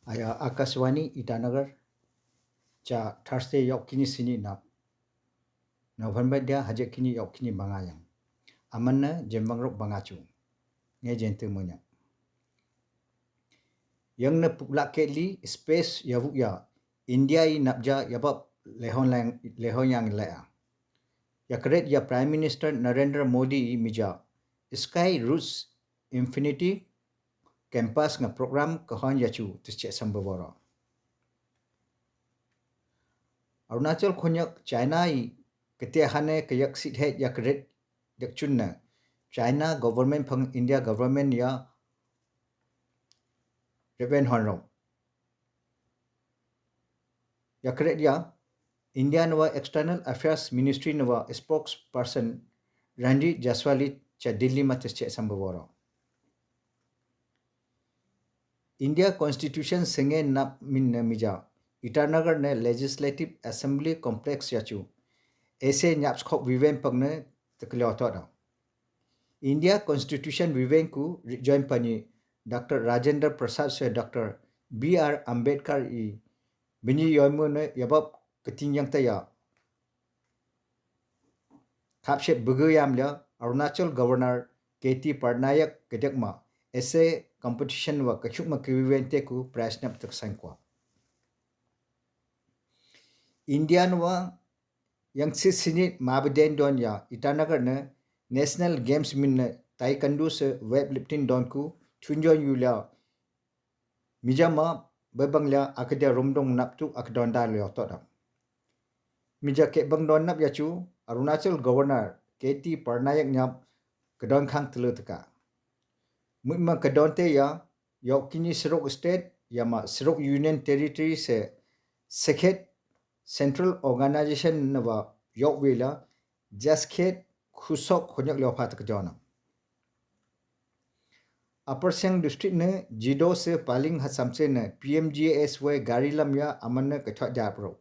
Aya Akaswani Itanagar cha Thursday yok kini sini nap November dia hajak kini yok kini bangayang amanna jembangrok bangacu nge jente monya yang na puplak li space yavu ya India I napja yabab lehon yang lea ya kret ya Prime Minister Narendra Modi mija Sky Routes Infinity campus nga program kahon yacu tische sambawara Arunachal khonyak China I ketiahane kayak sithet ya kret yak chunna China government phang India government ya reven honro ya kret ya India nawa External Affairs Ministry nawa spokesperson Randy Jaswali cha Delhi matis che sambawara India Constitution senge nap min mija Itanagar ne Legislative Assembly Complex yachu ऐसे न्याप्सखोक विवेन पगने तकलियोतोदा India constitution Viven को जॉइन पनी डॉक्टर राजेंद्र प्रसाद से doctor B R. Ambedkar ई बिनी योमो ने यबब कतिंग तया खापशे बगयामल्या अरुणाचल गवर्नर केटी पटनायक केदकमा ऐसे कंपटीशन व कछुक विवेनते को प्रश्न तक संक्वा इंडियन व yang sinit mabden don ya Itanagar ne National Games min ne taekwondo se weightlifting don ku chunjon yulia mijama bebangla akada romdong naptu akdon da le otoda mija ke bang don nap ya chu Arunachal Governor KT Parnayak nyap kedon khang telutaka mutma kedon te ya yokini Serok State yama Serok Union Territory se sekhet Central Organization nawa yok wela jasket khusok khonyak lopha tak jona Upper Siang District ne jido se paling hasamse ne PMGSY gari lamya amanna kathak japro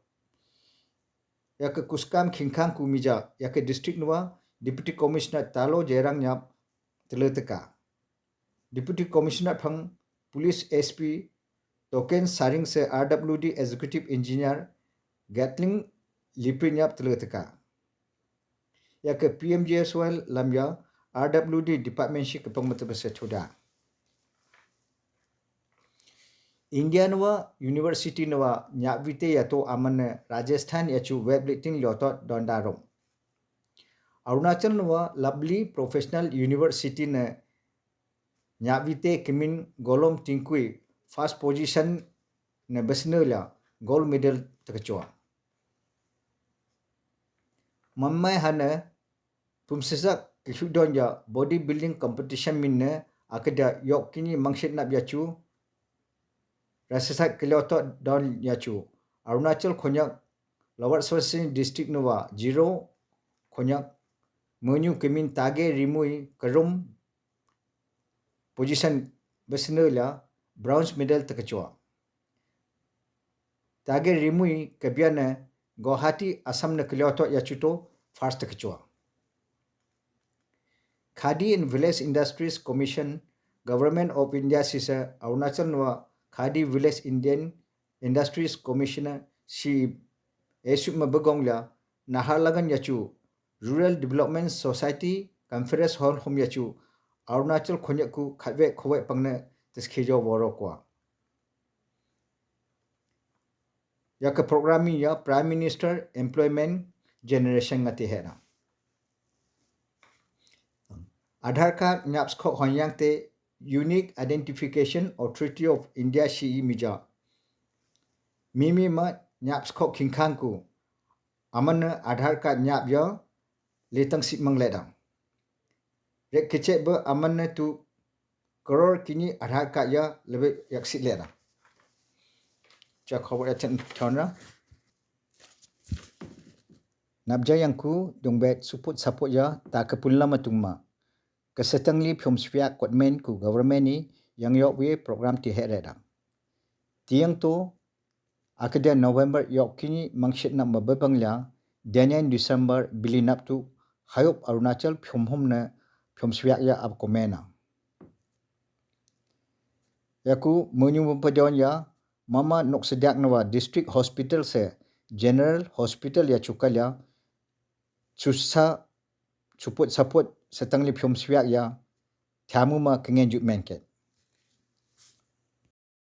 yak kuskam khingkhang kumija yak district nuwa Deputy Commissioner Talo Jerang nyap teleteka Deputy Commissioner phang Police SP Token Saring se RWD Executive Engineer Gatling Liprinyap teleteka. Ya ke PMGSY lamya RWD Department shi kepang matebese thoda. India nawa University nawa nyabite yato aman Rajasthan yachu weightlifting lotot dondarom. Arunachal nawa Lovely Professional University ne nyabite kimin golom tingkui first position ne besnela gold medal terkecoa. Mamai hana pumsesak kisudon ya bodybuilding competition minne akada yok kini mangsit nap yachu rasasak kelioto don yachu Arunachal khonyak Lower Sulawesi district nuwa 0 khonyak menyu kemin tage rimui kerum position besnela bronze medal terkecoa. Tage rimui kebiana Guwahati Assam ne kelioto yachuto first terkecoa. Khadi and Village Industries Commission Government of India sisa Arunachal nawa Khadi Village Indian Industries Commissioner si esuk mabagongla Naharlagan yachu Rural Development Society Conference Hall hom yachu Arunachal khonyaku khatwe khowe pangne tiskhejo borokwa yak programming ya Prime Minister Employment Generation ngati hera Aadhaar card nyaps kho honyang te Unique Identification Authority of India shi mija mimi ma nyaps kho khingkhang ku aman Aadhaar card nyap ya letang sip mangleda rek keche ba aman tu koror kini Aadhaar card ya lebe yak sit leda cha khobor ya chen thonra nabja yang ku dongbet support ya ta kapulla matungma kesetangli phom sfia kotmen ku government ni yang yok we program ti hereda tiang to akada November yok kini mangshit na mababangla Daniel December bilinap tu hayop Arunachal phom hom na phom sfia ya ab komena yaku menyu pempadon ya mama nok sediak nawa district hospital se general hospital ya chukalya chusa chuput saput setang liphyom swiak ya thamu ma kengen ju menket